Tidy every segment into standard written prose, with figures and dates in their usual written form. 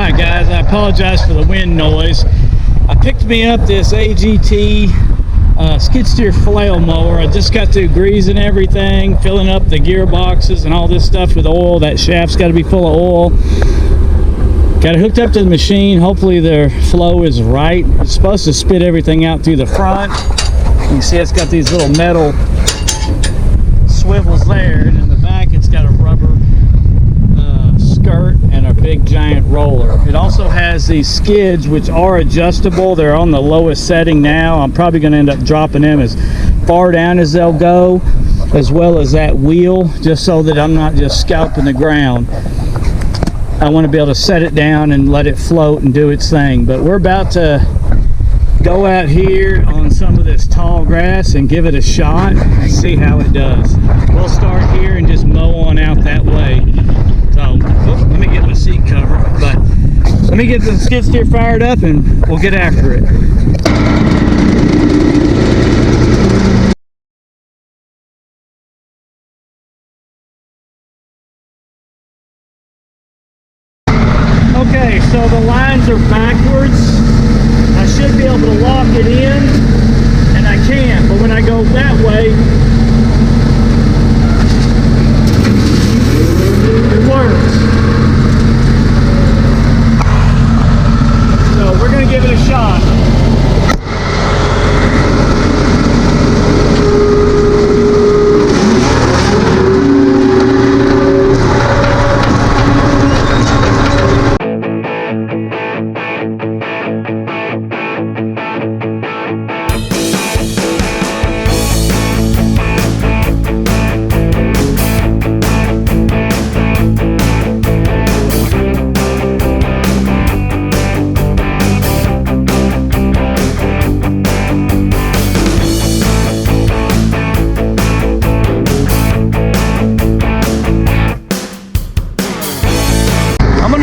Alright guys, I apologize for the wind noise. I picked me up this AGT skid steer flail mower. I just got through greasing everything, filling up the gearboxes and all this stuff with oil. That shaft's got to be full of oil. Got it hooked up to the machine. Hopefully the flow is right. It's supposed to spit everything out through the front. You can see it's got these little metal swivels there, and in the back it's got a rubber skirt and a big giant roller. It also has these skids which are adjustable. They're on the lowest setting now. I'm probably going to end up dropping them as far down as they'll go, as well as that wheel, just so that I'm not just scalping the ground. I want to be able to set it down and let it float and do its thing. But we're about to go out here on some of this tall grass and give it a shot and see how it does. We'll start here and just mow on out that way. So, let me get my seat covered, but let me get the skid steer fired up and we'll get after it. Okay, so the lines are backwards. I should be able to lock it in, and I can, but when I go that way, it works. So we're going to give it a shot.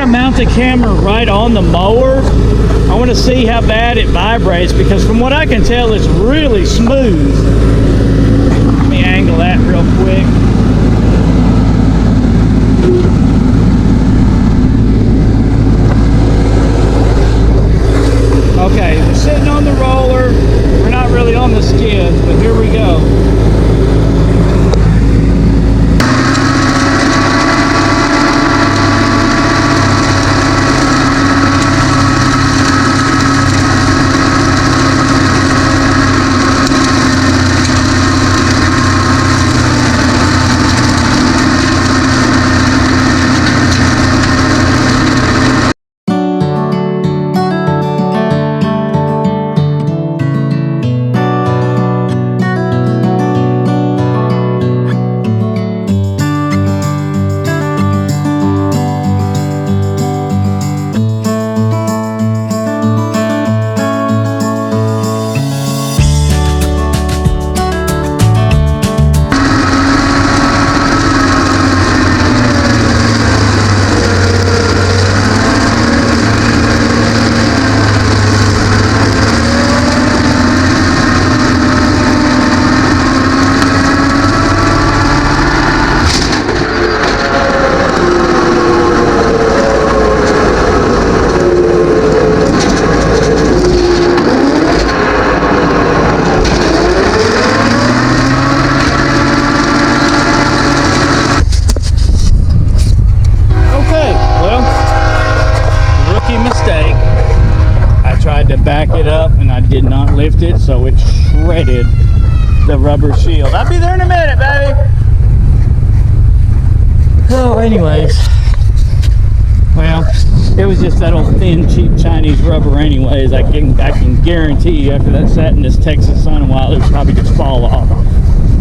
Mount the camera right on the mower. I want to see how bad it vibrates, because from what I can tell it's really smooth. Let me angle that real quick. Okay, we're sitting on the roller. We're not really on the skids, but here we go. Back it up and I did not lift it, so it shredded the rubber shield. I'll be there in a minute, baby. Oh, anyways, well, it was just that old thin, cheap Chinese rubber anyways. I can guarantee you after that sat in this Texas sun a while, it would probably just fall off.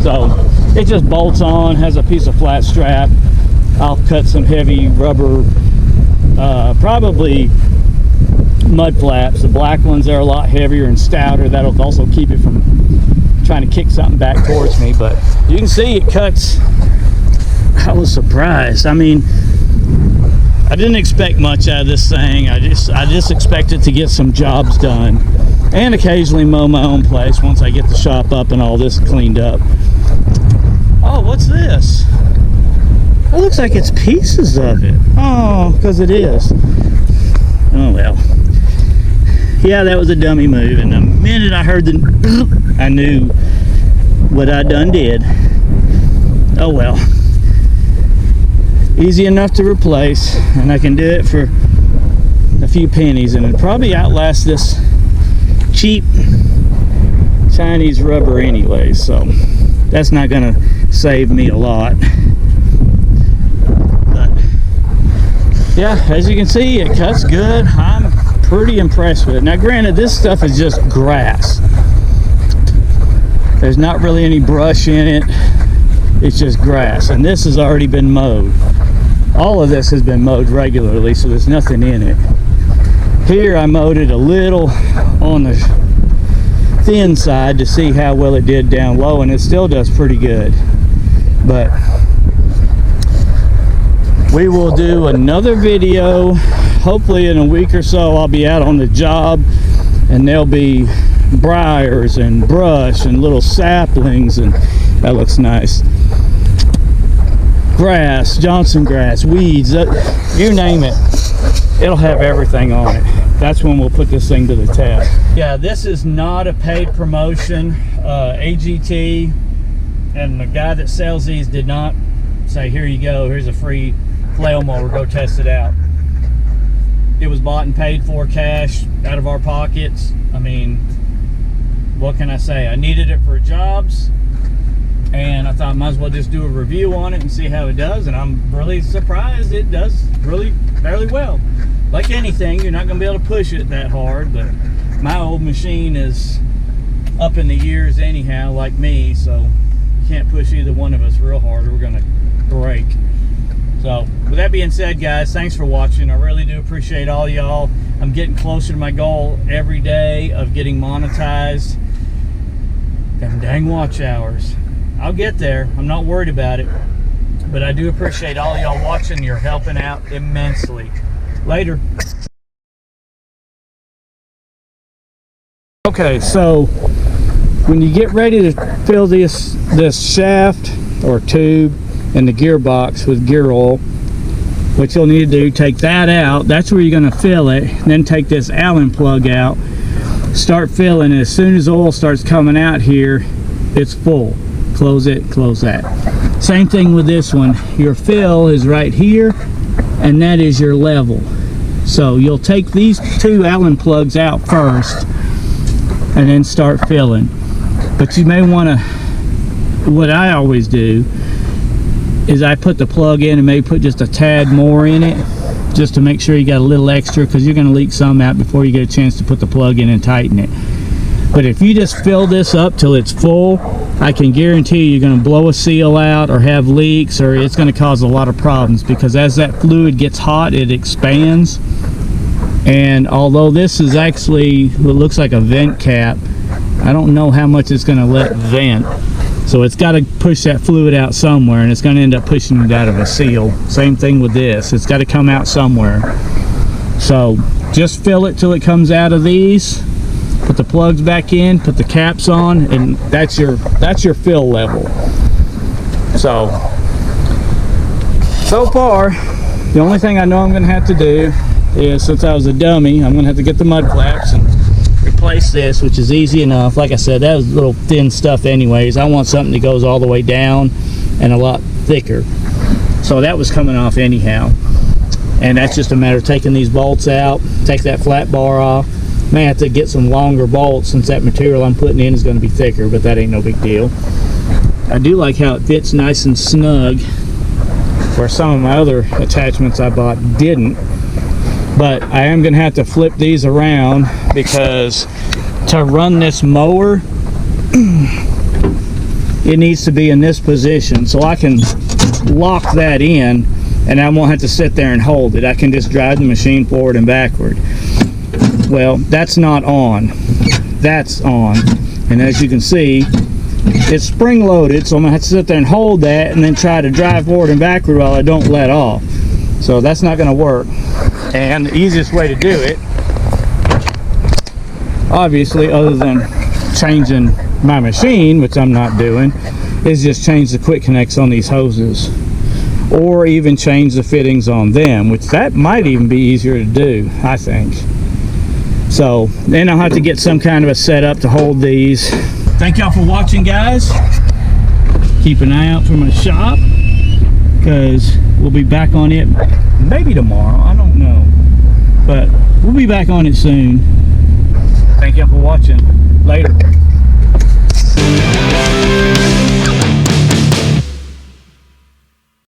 So it just bolts on, has a piece of flat strap. I'll cut some heavy rubber, probably mud flaps. The black ones are a lot heavier and stouter. That'll also keep it from trying to kick something back towards me. But you can see it cuts. I was surprised. I mean, I didn't expect much out of this thing. I just expected to get some jobs done and occasionally mow my own place once I get the shop up and all this cleaned up. Oh, what's this? It looks like it's pieces of it. Oh, because it is. Oh well. Yeah, that was a dummy move, and the minute I heard the I knew what I done did. Oh well. Easy enough to replace, and I can do it for a few pennies, and it'll probably outlast this cheap Chinese rubber anyway, so that's not gonna save me a lot. But yeah, as you can see, it cuts good. I'm pretty impressed with it. Now granted, this stuff is just grass. There's not really any brush in it. It's just grass, and this has already been mowed. All of this has been mowed regularly, so there's nothing in it. Here I mowed it a little on the thin side to see how well it did down low, and it still does pretty good. But we will do another video. Hopefully in a week or so I'll be out on the job, and there'll be briars and brush and little saplings, and that looks nice. Grass, Johnson grass, weeds, you name it, it'll have everything on it. That's when we'll put this thing to the test. Yeah, this is not a paid promotion. AGT and the guy that sells these did not say, here you go, here's a free flail mower, go test it out. It was bought and paid for cash out of our pockets. I mean, what can I say? I needed it for jobs, and I thought I might as well just do a review on it and see how it does, and I'm really surprised it does really fairly well. Like anything, you're not going to be able to push it that hard, but my old machine is up in the years anyhow, like me, so you can't push either one of us real hard or we're going to break. So with that being said, guys, thanks for watching. I really do appreciate all y'all. I'm getting closer to my goal every day of getting monetized. Them dang watch hours. I'll get there. I'm not worried about it, but I do appreciate all y'all watching. You're helping out immensely. Later. Okay, so when you get ready to fill this shaft or tube and the gearbox with gear oil, what you'll need to do, take that out. That's where you're going to fill it. Then take this Allen plug out, start filling. As soon as oil starts coming out here, it's full. Close it, close that. Same thing with this one. Your fill is right here, and that is your level. So you'll take these two Allen plugs out first and then start filling. But you may want to, what I always do is I put the plug in and maybe put just a tad more in it, just to make sure you got a little extra, because you're going to leak some out before you get a chance to put the plug in and tighten it. But if you just fill this up till it's full, I can guarantee you're going to blow a seal out or have leaks, or it's going to cause a lot of problems, because as that fluid gets hot, it expands. And although this is actually what looks like a vent cap, I don't know how much it's going to let vent. So it's got to push that fluid out somewhere, and it's going to end up pushing it out of a seal. Same thing with this. It's got to come out somewhere. So just fill it till it comes out of these. Put the plugs back in, put the caps on, and that's your fill level. So far, the only thing I know I'm going to have to do is, since I was a dummy, I'm going to have to get the mud flaps and replace this, which is easy enough. Like I said, that was little thin stuff anyways. I want something that goes all the way down and a lot thicker. So that was coming off anyhow. And that's just a matter of taking these bolts out, take that flat bar off. May have to get some longer bolts, since that material I'm putting in is going to be thicker, but that ain't no big deal. I do like how it fits nice and snug, where some of my other attachments I bought didn't. But I am going to have to flip these around, because to run this mower, it needs to be in this position, so I can lock that in and I won't have to sit there and hold it. I can just drive the machine forward and backward. Well, that's not on. That's on. And as you can see, it's spring loaded, so I'm gonna have to sit there and hold that and then try to drive forward and backward while I don't let off. So that's not gonna work. And the easiest way to do it, obviously, other than changing my machine, which I'm not doing, is just change the quick connects on these hoses. or even change the fittings on them, which that might even be easier to do, I think. So then I'll have to get some kind of a setup to hold these. Thank y'all for watching, guys. Keep an eye out for my shop, because we'll be back on it maybe tomorrow, I don't know, but we'll be back on it soon. Thank y'all for watching. Later.